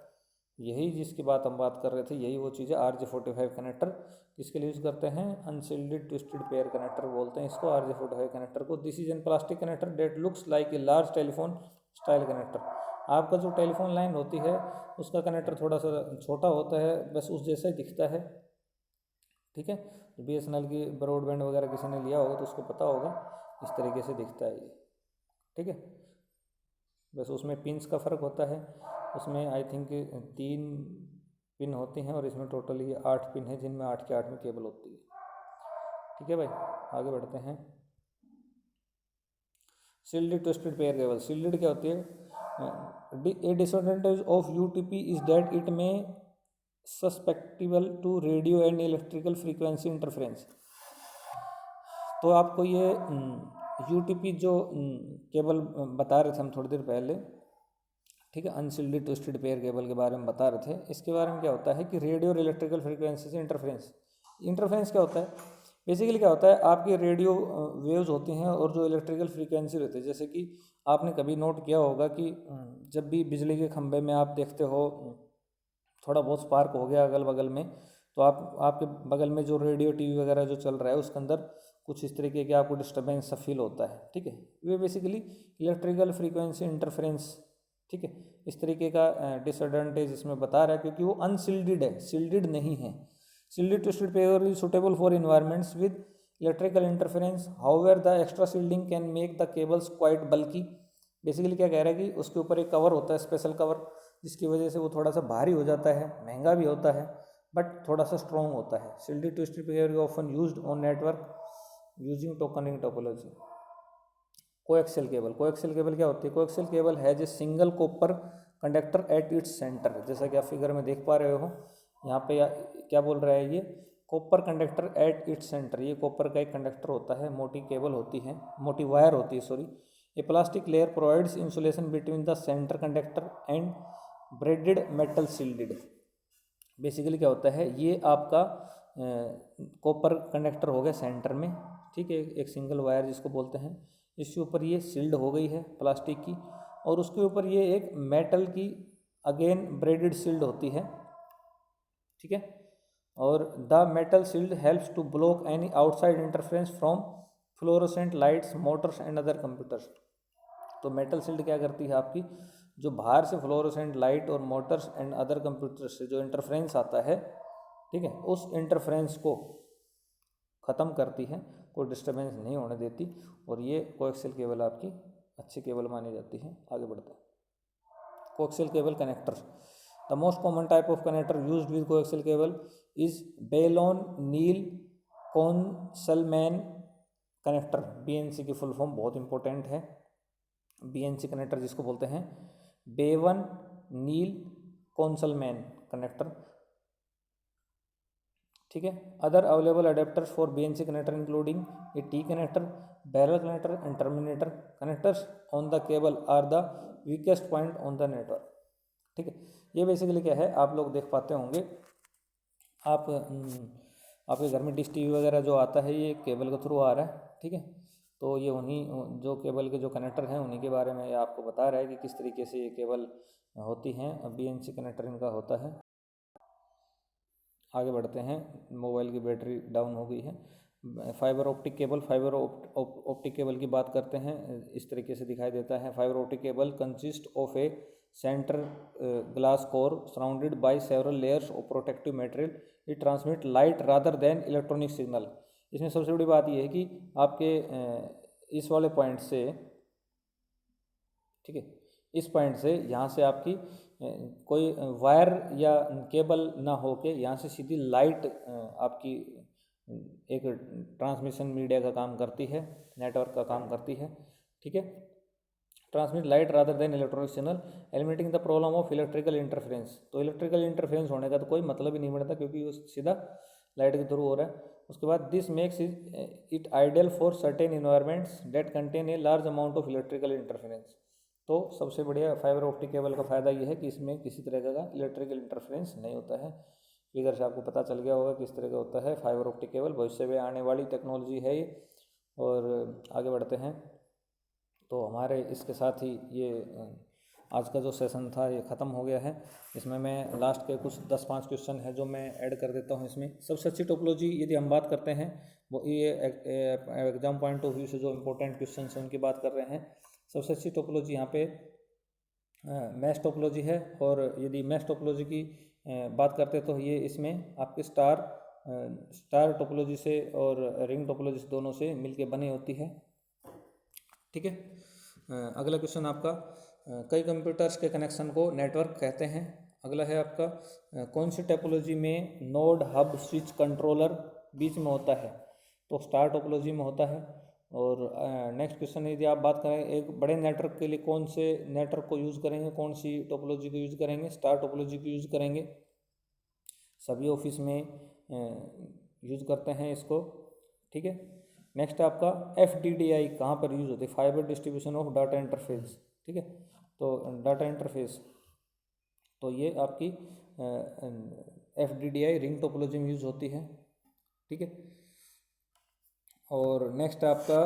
A: यही जिसकी बात हम बात कर रहे थे, यही वो चीज़ है। RJ45 कनेक्टर किसके लिए यूज़ करते हैं, अनशील्डेड ट्विस्टेड पेयर कनेक्टर बोलते हैं इसको, RJ45 कनेक्टर को। This is an plastic connector that looks like a large telephone style connector. आपका जो टेलीफोन लाइन होती है उसका कनेक्टर थोड़ा सा छोटा होता है, बस उस जैसा ही दिखता है, ठीक है। BSNL की ब्रॉडबैंड वगैरह किसी ने लिया होगा तो उसको पता होगा, इस तरीके से दिखता है ये, ठीक है। बस उसमें पिंस का फ़र्क होता है, उसमें आई थिंक 3 पिन होती हैं और इसमें टोटल ये 8 पिन है, जिनमें 8 के 8 में केबल होती है, ठीक है भाई। आगे बढ़ते हैं। Shielded twisted pair cable. Shielded क्या होती है, a disadvantage of UTP is that it में susceptible to radio and electrical frequency interference. तो आपको ये UTP जो केबल बता रहे थे हम थोड़ी देर पहले, ठीक है, अनशील्डेड ट्विस्टेड पेयर केबल के बारे में बता रहे थे। इसके बारे में क्या होता है कि रेडियो और इलेक्ट्रिकल फ्रीक्वेंसी से इंटरफ्रेंस। इंटरफ्रेंस क्या होता है, बेसिकली क्या होता है, आपकी रेडियो वेव्स होती हैं और जो इलेक्ट्रिकल फ्रीक्वेंसी रहती है, जैसे कि आपने कभी नोट किया होगा कि जब भी बिजली के खंभे में आप देखते हो थोड़ा बहुत स्पार्क हो गया अगल बगल में, तो आपके बगल में जो रेडियो TV वगैरह जो चल रहा है उसके अंदर कुछ इस तरीके के आपको डिस्टर्बेंस सा फील होता है, ठीक है। ये बेसिकली इलेक्ट्रिकल फ्रीक्वेंसी इंटरफ्रेंस, ठीक है। इस तरीके का डिसएडवांटेज इसमें बता रहा है, क्योंकि वो अनशील्डेड है, शील्डेड नहीं है। Shielded twisted pair is suitable for environments with electrical interference, however the extra shielding can make the cables quite bulky. Basically क्या कह रहा है कि उसके ऊपर एक कवर होता है, स्पेशल कवर, जिसकी वजह से वो थोड़ा सा भारी हो जाता है, महंगा भी होता है, बट थोड़ा सा स्ट्रॉन्ग होता है। Shielded twisted pair is often used on network using token ring topology. Coaxial cable. Coaxial cable क्या होती है, कोएक्सियल केबल है जो single copper conductor at its centre, जैसा कि आप फिगर में देख पा रहे हो यहाँ पे क्या बोल रहा है, ये copper conductor at its centre. ये कॉपर का एक कंडक्टर होता है, मोटी केबल होती है, मोटी वायर होती है, sorry. A plastic layer provides insulation between the centre conductor and braided metal shielded. Basically क्या होता है, ये आपका कॉपर कंडक्टर हो गया सेंटर में, ठीक है, एक सिंगल वायर जिसको बोलते हैं। इसके ऊपर ये शील्ड हो गई है प्लास्टिक की, और उसके ऊपर ये एक मेटल की अगेन ब्रेडेड शील्ड होती है, ठीक है। और the metal shield helps to block any outside interference from fluorescent lights motors and other computers. तो मेटल शील्ड क्या करती है, आपकी जो बाहर से फ्लोरोसेंट लाइट और मोटर्स एंड अदर कंप्यूटर्स से जो इंटरफेरेंस आता है, ठीक है, उस इंटरफेरेंस को ख़त्म करती है, कोई डिस्टर्बेंस नहीं होने देती, और ये कोएक्सियल केबल आपकी अच्छी केबल मानी जाती है। आगे बढ़ते हैं। Coaxial cable connector. The most common type of connector used with coaxial cable is बेलोन नील कॉन्सलमैन कनेक्टर। BNC की फुल फॉर्म बहुत इंपॉर्टेंट है। BNC कनेक्टर जिसको बोलते हैं, बेवन नील कॉन्सलमैन कनेक्टर, ठीक है। Other available adapters for BNC connector including a T connector, barrel connector and terminator connectors on the cable are the weakest point on the network, ठीक है। ये बेसिकली क्या है, आप लोग देख पाते होंगे, आपके घर में डिश TV वगैरह जो आता है ये केबल के थ्रू आ रहा है, ठीक है। तो ये उन्हीं जो केबल के जो कनेक्टर हैं उन्हीं के बारे में आपको बता रहा है कि किस तरीके से ये केबल होती हैं। BNC कनेक्टर इनका होता है। आगे बढ़ते हैं। मोबाइल की बैटरी डाउन हो गई है। Fibre optic cable. Fibre optic cable की बात करते हैं, इस तरीके से दिखाई देता है। Fibre optic cable consist of A centre glass core surrounded by several layers of protective material. It transmit light rather than electronic signal. इसमें सबसे बड़ी बात यह है कि आपके इस वाले पॉइंट से, ठीक है, इस पॉइंट से यहाँ से आपकी कोई वायर या केबल ना हो के यहाँ से सीधी लाइट आपकी एक ट्रांसमिशन मीडिया का काम करती है, नेटवर्क का काम करती है, ठीक है। Transmit light rather than electronic signal, eliminating the problem of electrical interference. तो इलेक्ट्रिकल इंटरफेरेंस होने का तो कोई मतलब ही नहीं बनता, क्योंकि वो सीधा लाइट के थ्रू हो रहा है। उसके बाद this makes it ideal for certain environments that contain a large amount of electrical interference. तो सबसे बढ़िया फाइबर ऑप्टिक केबल का फ़ायदा ये है कि इसमें किसी तरह का इलेक्ट्रिकल इंटरफेरेंस नहीं होता है। फिगर से आपको पता चल गया होगा किस तरह का होता है फाइबर ऑप्टिक केबल। भविष्य में आने वाली टेक्नोलॉजी है ये। और आगे बढ़ते हैं। तो हमारे इसके साथ ही ये आज का जो सेशन था ये ख़त्म हो गया है। इसमें मैं लास्ट के कुछ 10-5 क्वेश्चन है जो मैं ऐड कर देता हूँ इसमें। सबसे अच्छी टोपोलॉजी यदि हम बात करते हैं, वो ये एग्जाम पॉइंट ऑफ व्यू से जो इम्पोर्टेंट क्वेश्चन हैं उनकी बात कर रहे हैं। सबसे अच्छी टोपोलॉजी यहाँ पे मैश टोपोलॉजी है। और यदि मैश टोपोलॉजी की बात करते हैं तो ये इसमें आपके स्टार टोपोलॉजी से और रिंग टोपोलॉजी से दोनों से मिलके बनी होती है, ठीक है। अगला क्वेश्चन आपका, कई कंप्यूटर्स के कनेक्शन को नेटवर्क कहते हैं। अगला है आपका, कौन सी टोपोलॉजी में नोड हब स्विच कंट्रोलर बीच में होता है? तो स्टार टोपोलॉजी में होता है। और नेक्स्ट क्वेश्चन, यदि आप बात करें एक बड़े नेटवर्क के लिए कौन से नेटवर्क को यूज़ करेंगे, कौन सी टोपोलॉजी को यूज़ करेंगे? स्टार टोपोलॉजी को यूज़ करेंगे। सभी ऑफिस में यूज़ करते हैं इसको, ठीक है। नेक्स्ट आपका FDDI कहाँ पर यूज़ होती है? Fibre distribution of data interface, ठीक है। तो डाटा इंटरफेस, तो ये आपकी FDDI रिंग टोपोलॉजी में यूज़ होती है, ठीक है। और नेक्स्ट आपका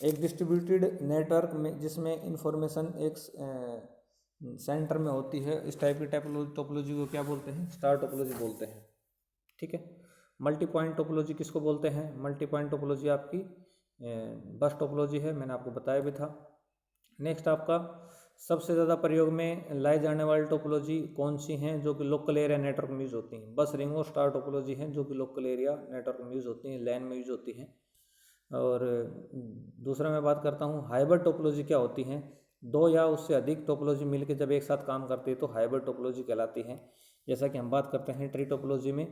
A: एक डिस्ट्रीब्यूटेड नेटवर्क में जिसमें इंफॉर्मेशन एक सेंटर में होती है, इस टाइप की टोपोलॉजी को क्या बोलते हैं? स्टार टोपोलॉजी बोलते हैं, ठीक है। मल्टी पॉइंट टोपोलॉजी किसको बोलते हैं? मल्टी पॉइंट टोपोलॉजी आपकी बस टोपोलॉजी है, मैंने आपको बताया भी था। नेक्स्ट आपका सबसे ज़्यादा प्रयोग में लाई जाने वाली टोपोलॉजी कौन सी हैं जो कि लोकल एरिया नेटवर्क में यूज़ होती हैं? बस रिंग और स्टार टोपोलॉजी हैं जो कि लोकल एरिया नेटवर्क में यूज़ होती हैं, लैन में यूज़ होती हैं। और दूसरा मैं बात करता हूँ हाइब्रिड टोपोलॉजी क्या होती हैं? दो या उससे अधिक टोपोलॉजी मिलकर जब एक साथ काम करती है तो हाइब्रिड टोपोलॉजी कहलाती है। जैसा कि हम बात करते हैं ट्री टोपोलॉजी में,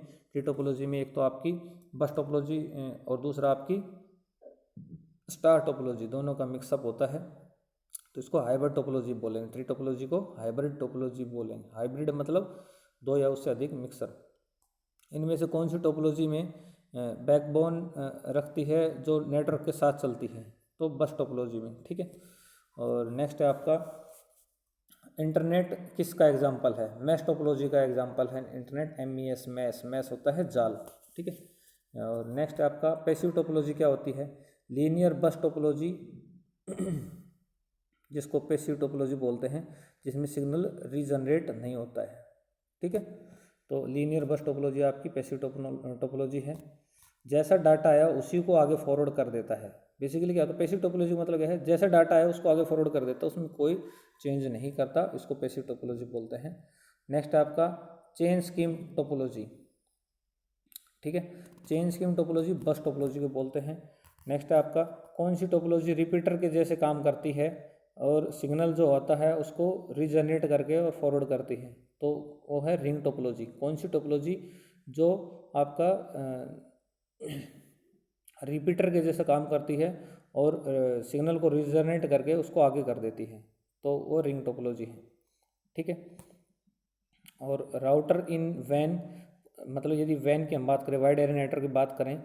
A: एक तो आपकी बस टोपोलॉजी और दूसरा आपकी स्टार टोपोलॉजी, दोनों का मिक्सअप होता है, तो इसको हाइब्रिड टोपोलॉजी बोलेंगे। ट्री टोपोलॉजी को हाइब्रिड टोपोलॉजी बोलेंगे। हाइब्रिड मतलब दो या उससे अधिक मिक्सर। इनमें से कौन सी टोपोलॉजी में बैकबोन रखती है जो नेटवर्क के साथ चलती है? तो बस टोपोलॉजी में, ठीक है। और नेक्स्ट है आपका इंटरनेट किसका एग्जाम्पल है? मैश टोपोलॉजी का एग्जाम्पल है इंटरनेट। MES मैश होता है जाल, ठीक है। और नेक्स्ट आपका पैसिव टोपोलॉजी क्या होती है? लीनियर बस टोपोलॉजी जिसको पैसिव टोपोलॉजी बोलते हैं, जिसमें सिग्नल रीजनरेट नहीं होता है, ठीक है। तो लीनियर बस टोपोलॉजी आपकी पैसिव टोपोलॉजी है। जैसा डाटा आया उसी को आगे फॉरवर्ड कर देता है। बेसिकली क्या होता है पैसिव टोपोलॉजी मतलब क्या है? जैसा डाटा आया उसको आगे फॉरवर्ड कर देता है, उसमें कोई चेंज नहीं करता, इसको पैसिव टोपोलॉजी बोलते हैं। नेक्स्ट आपका चेन स्कीम टोपोलॉजी, ठीक है। चेन स्कीम टोपोलॉजी बस टोपोलॉजी को बोलते हैं। नेक्स्ट आपका कौन सी टोपोलॉजी रिपीटर के जैसे काम करती है और सिग्नल जो होता है उसको रीजनरेट करके और फॉरवर्ड करती है? तो वो है रिंग टोपोलॉजी। कौन सी टोपोलॉजी जो आपका रिपीटर के जैसे काम करती है और सिग्नल को रीजनरेट करके उसको आगे कर देती है, तो वो रिंग टोपोलॉजी है, ठीक है। और राउटर इन वैन, मतलब यदि वैन की हम बात करें, वाइड एरिया नेटवर्क की बात करें,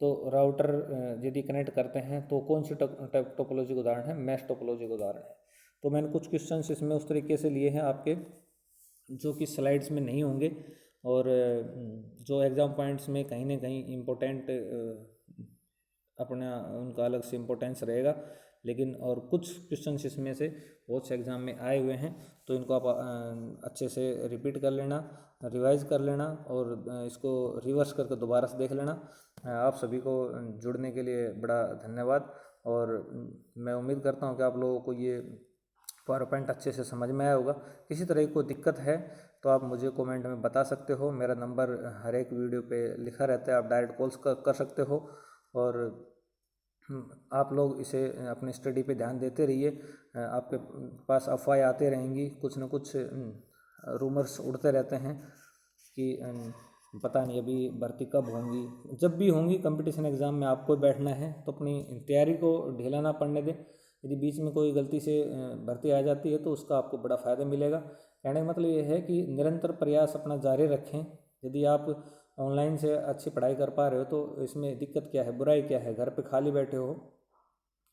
A: तो राउटर यदि कनेक्ट करते हैं तो कौन सी टोपोलॉजी का उदाहरण है? मैश टोपोलॉजी का उदाहरण है। तो मैंने कुछ क्वेश्चंस इसमें उस तरीके से लिए हैं आपके, जो कि स्लाइड्स में नहीं होंगे और जो एग्ज़ाम पॉइंट्स में कहीं ना कहीं इम्पोर्टेंट अपना उनका अलग से इम्पोर्टेंस रहेगा, लेकिन और कुछ क्वेश्चंस इसमें से बहुत से एग्ज़ाम में आए हुए हैं, तो इनको आप अच्छे से रिपीट कर लेना, रिवाइज कर लेना और इसको रिवर्स करके दोबारा से देख लेना। आप सभी को जुड़ने के लिए बड़ा धन्यवाद। और मैं उम्मीद करता हूँ कि आप लोगों को ये पावर पॉइंट अच्छे से समझ में आया होगा। किसी तरह की कोई दिक्कत है तो आप मुझे कमेंट में बता सकते हो। मेरा नंबर हर एक वीडियो पे लिखा रहता है, आप डायरेक्ट कॉल्स कर सकते हो। और आप लोग इसे अपनी स्टडी पे ध्यान देते रहिए। आपके पास अफवाहें आते रहेंगी, कुछ न कुछ रूमर्स उड़ते रहते हैं कि पता नहीं अभी भर्ती कब होंगी, जब भी होंगी कंपटीशन एग्ज़ाम में आपको बैठना है, तो अपनी तैयारी को ढीला ना पड़ने दें। यदि बीच में कोई गलती से भर्ती आ जाती है तो उसका आपको बड़ा फ़ायदा मिलेगा। कहने का मतलब ये है कि निरंतर प्रयास अपना जारी रखें। यदि आप ऑनलाइन से अच्छी पढ़ाई कर पा रहे हो तो इसमें दिक्कत क्या है, बुराई क्या है? घर पे खाली बैठे हो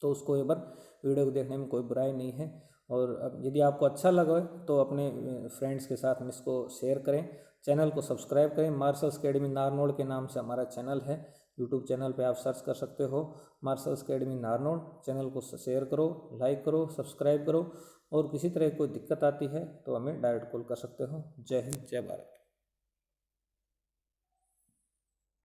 A: तो उसको एक बार वीडियो को देखने में कोई बुराई नहीं है। और अब यदि आपको अच्छा लगा तो अपने फ्रेंड्स के साथ में इसको शेयर करें, चैनल को सब्सक्राइब करें। मार्शल्स अकेडमी नारनौल के नाम से हमारा चैनल है, यूट्यूब चैनल पे आप सर्च कर सकते हो मार्शल्स अकेडमी नारनौल। चैनल को शेयर करो, लाइक करो, सब्सक्राइब करो, और किसी तरह कोई दिक्कत आती है तो हमें डायरेक्ट कॉल कर सकते हो। जय हिंद, जय भारत।